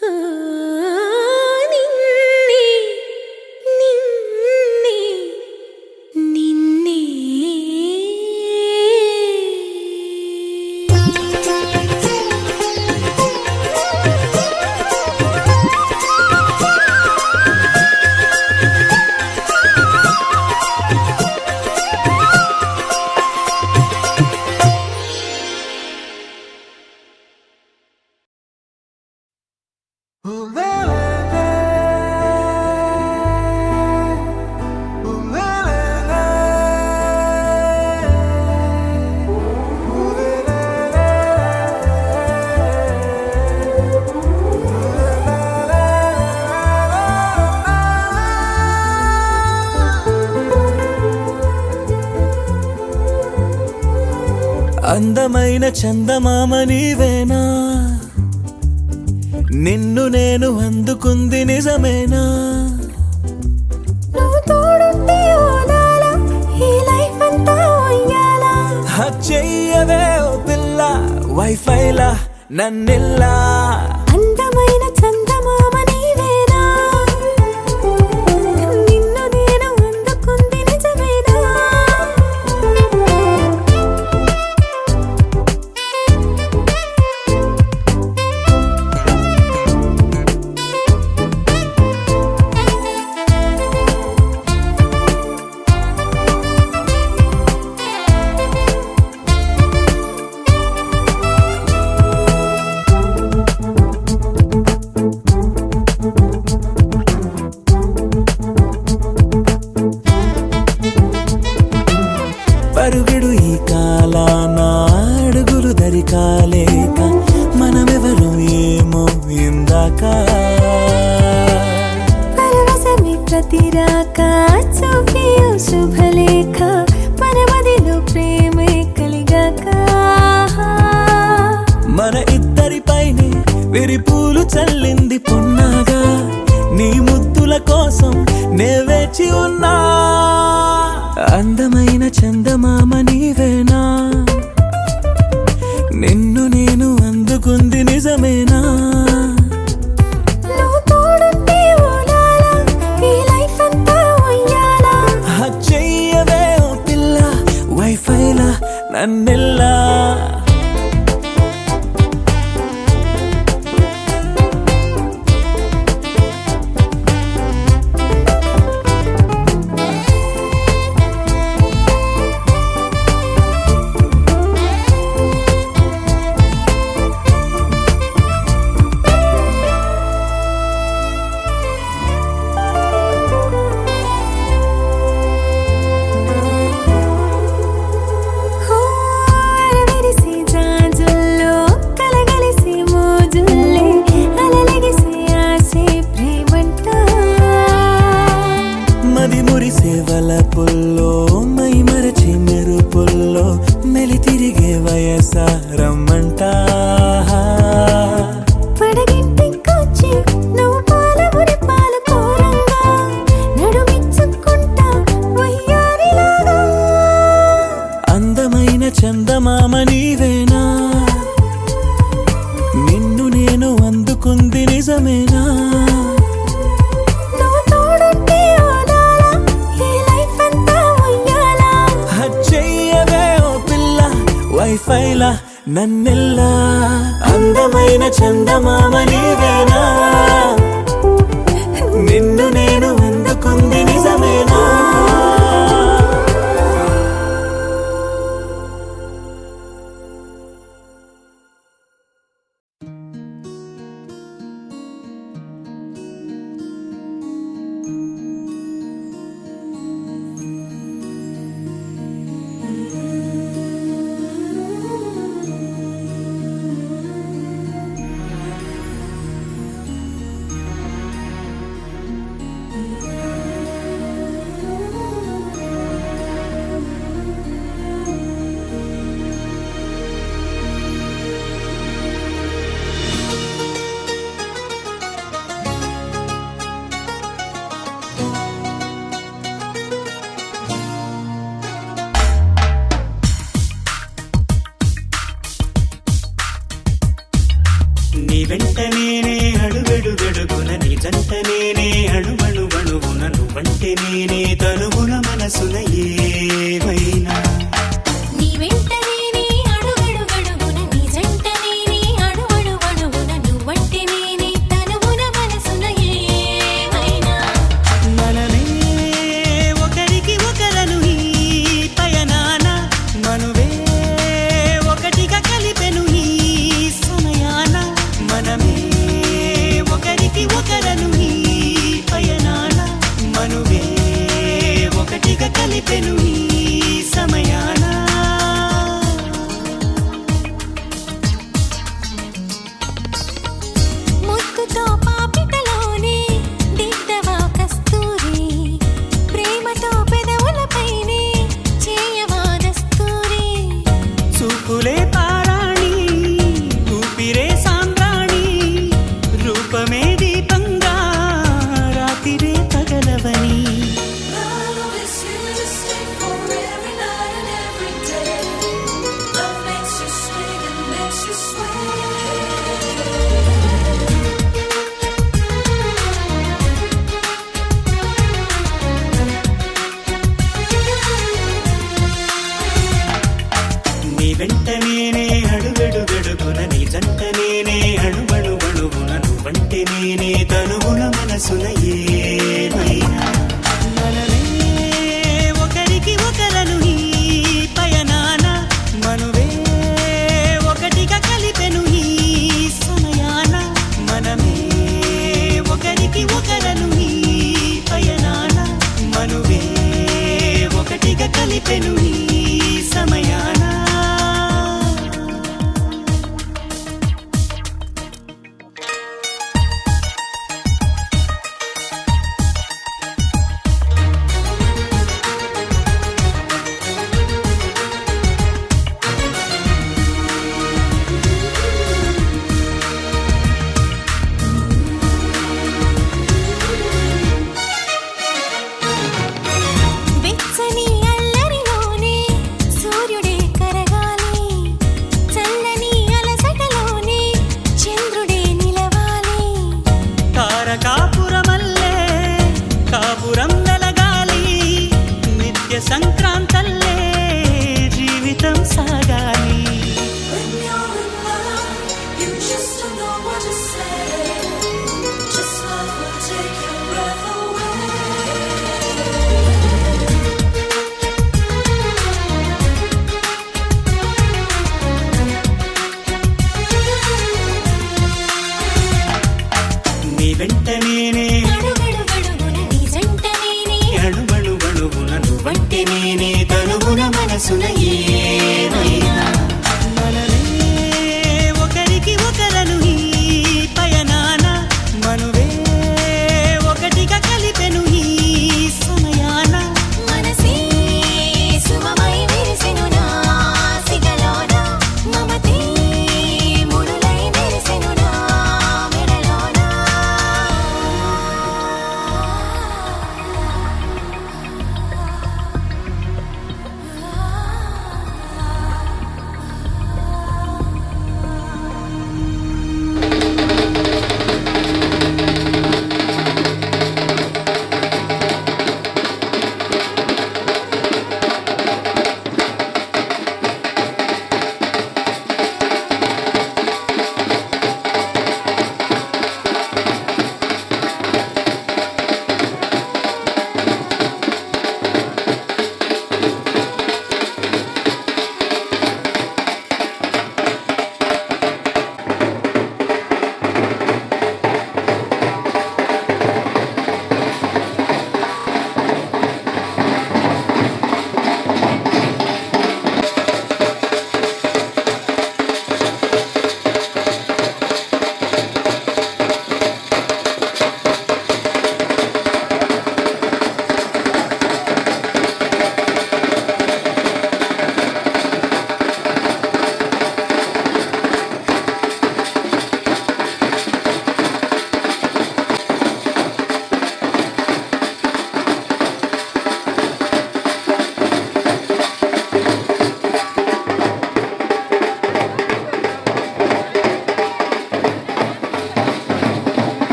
ఆ, నిన్నే నిన్నే నిన్నే అందమైన చందమామ నీవేనా, నిన్ను నేను అందుకుంది నిజమేనా? నువ్వు తోడుంటే ఓదాలా ఈ లైఫ్ అంతా ఉయ్యాలా. చెయ్యవే ఓ పిల్ల వైఫైలా నన్నిల్లా. అందమైన చందమామ నీవేనా, నిన్ను నేను అందుకుంది నిజమేనా? పరుగిడు ఈ కాలాన అడుగులు దరికాలేక మనమెవరు ఏమో ఇందాక. పరవశమే ప్రతిరాక చూపి ఓ శుభలేఖ మన మదిలో ప్రేమే కలిగాక. మన ఇద్దరిపైనే విరిపూలు చల్లింది పొన్నాగా, నీ ముద్దుల కోసం నే వేచి ఉన్నా. అందమైన చందమామ నీవేనా, నిన్ను నేను అందుకుంది నిజమేనా? నువ్వు తోడుంటే ఓలాలా ఈ లైఫ్ అంతా ఉయ్యాలా. చెయ్యవే ఓ పిల్ల వైఫైలా నన్నెల్లా. అరవిరిసే జాజుల్లో కలగలిసే మోజుల్లే అలలగిసే ఆసే ప్రేమంట. మది మురిసే వలపుల్లో మై మరచి మెరుపుల్లో మెలి తిరిగే వయసారమ్మంట. పడగింటికొచ్చి నువ్వు పాలబురి పాలు కోరంగా నడుమిచ్చుకుంటా వయ్యారిలాగా. అందమైన చందమామ నీవేనా, నిన్ను నేను అందుకుంది నిజమేనా? నువ్వు తోడుంటే ఓదాలా ఈ లైఫ్ అంతా ఉయ్యాలా. చెయ్యవే ఓ పిల్ల వైఫైలా నన్నెల్లా. అందమైన చందమామ నీవేనా, నిన్ను నేను అందుకుంది నిజమేనా? వెంట నేనే అడుగడుగడుగున నీ జంట నేనే అణువణువణువున నువ్వంటే నేనే తనువున మనసున ఏమైనా నీ వెంట నేనే అడుగడుగడుగున నీ జంట నేనే అణువణువణువున నువ్వంటే నేనే తనువున మనసున ఏమైనా మనమే ఒకరికి ఒకరను ఈ పయనాన మనువే ఒకటిగా కలిపెను ఈ సమయాన మనమే ఒకరికి ఒకరను ఈ పయనాన మనువే ఒకటిగా కలిపెను ఈ సమయాన ముద్దుతో పాపిటలోనే దిద్దవా కస్తూరి ప్రేమతో పెదవులపైనే చేయవా దస్తూరి చూపులే పారాణి ఊపిరే సాంబ్రాణి రూపమే దీపంగా రాతిరే తగలవని Love is here to stay for every night and every day. Love makes you swing and makes you sway. నీ వెంట నేనే అడుగడుగడుగున నీ జంట నేనే అణువణువణువున నువ్వంటే నేనే తనువున మనసున ఏమైనా మనమే ఒకరికి ఒకరను ఈ పయనాన మనువే ఒకటిగా కలిపెను ఈ సమయాన మనమే ఒకరికి ఒకరను ఈ పయనాన మనువే ఒకటిగా కలిపెను ఈ సమయాన వెచ్చని అల్లరిలోనే సూర్యుడే కరగాలి చల్లని అలసటలోనే చంద్రుడే నిలవాలి తారకాపురమల్లే కాపురం వెలగాలి నిత్య సంక్రాంతల్లే జీవితం సాగాలి When you're in love, you just don't know what to say. Just love will take your breath away. నీ వెంట నేనే అడుగడుగడుగున నీ జంట నేనే అణువణువణువున నువ్వంటే నేనే తనువున మనసున ఏమైనా మనమే ఒకరికి ఒకరను ఈ పయనాన మనువే ఒకటిగా కలిపెను ఈ సమయాన మనసే సుమమై విరిసెను నా సిగలోన మమతే ముడులై మెరిసెను నా మెడలోన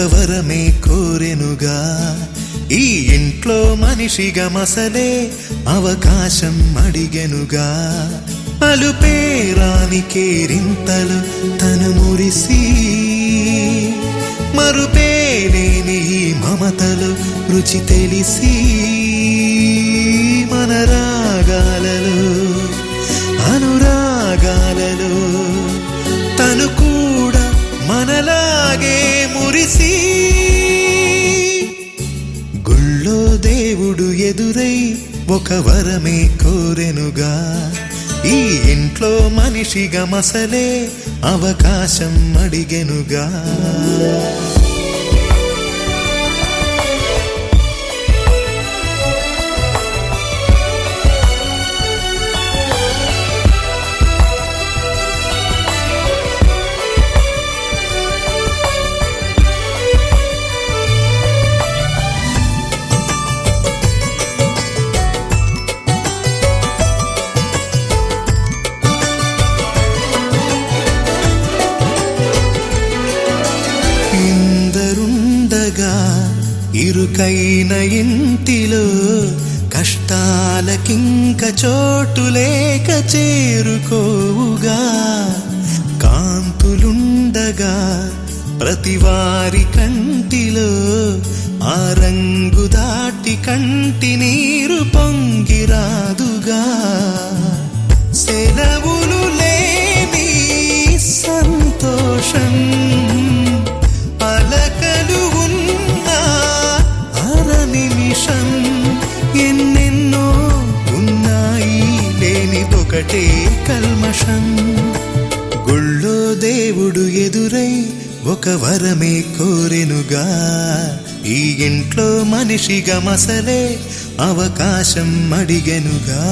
వరమే కోరెనుగా. ఈ ఇంట్లో మనిషిగా మసలే అవకాశం అడిగెనుగా. అలుపేరాని కేరింతలు తను మురిసి, మరుపేలేని ఈ మమతలు రుచి తెలిసి, మన రాగాలలో అనురాగాలలో తను కూడా మనలాగే మురిసి. గుళ్ళో దేవుడు ఎదురై ఒక వరమే కోరెనుగా. ఈ ఇంట్లో మనిషిగా మసలే అవకాశం అడిగెనుగా. ఇరుకైన ఇంటిలో కష్టాలకింక చోటు లేక చేరుకోవుగా. కాంతులుండగా ప్రతివారి కంటిలో ఆ రంగు దాటి కంటి నీరు పొంగిరాదుగా. సెలవులు లేని సంతోషం పలకలు ఉన్నా అర నిమిషం. ఎన్నెన్నో ఉన్నాయి లేనిదొకటే కల్మషం. గుళ్ళో దేవుడు ఎదురై ఒక వరమే కోరెనుగా. ఈ ఇంట్లో మనిషిగా మసలే అవకాశం అడిగెనుగా.